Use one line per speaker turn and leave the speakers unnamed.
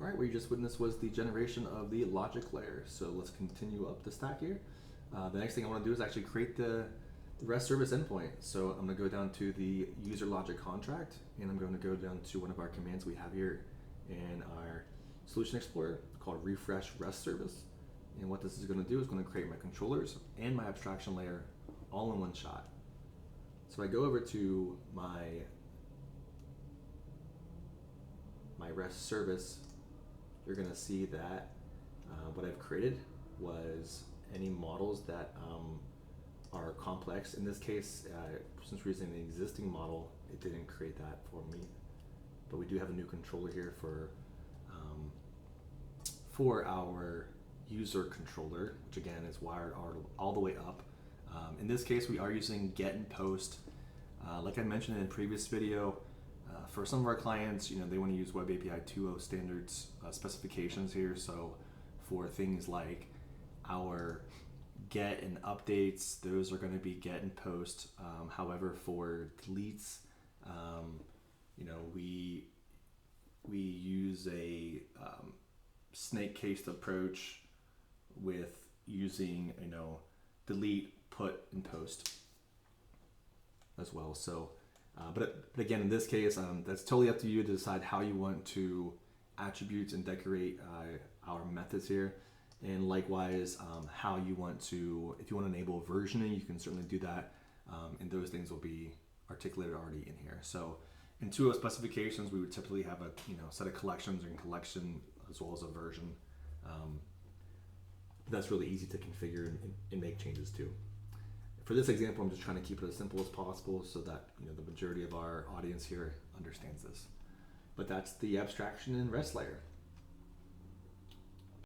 All right, what you just witnessed was the generation of the logic layer. So let's continue up the stack here. The next thing I want to do is actually create the REST service endpoint. So I'm going to go down to the user logic contract, and I'm going to go down to one of our commands we have here in our Solution Explorer called refresh REST service. And what this is going to do is going to create my controllers and my abstraction layer all in one shot. So I go over to my REST service. You're going to see that what I've created was any models that are complex. In this case, since we're using the existing model, it didn't create that for me. But we do have a new controller here for our user controller, which again is wired all the way up. In this case, we are using get and post. Like I mentioned in a previous video, for some of our clients, they want to use Web API 2.0 standards specifications here. So for things like our get and updates, those are going to be get and post. However, for deletes, we use a snake-cased approach with using delete, put, and post as well. So, but again, in this case, that's totally up to you to decide how you want to attribute and decorate our methods here. And likewise, how you want to, if you want to enable versioning, you can certainly do that. And those things will be articulated already in here. So in 2.0 specifications, we would typically have a set of collections and collection as well as a version. That's really easy to configure and make changes to. For this example, I'm just trying to keep it as simple as possible so that the majority of our audience here understands this. But that's the abstraction and REST layer.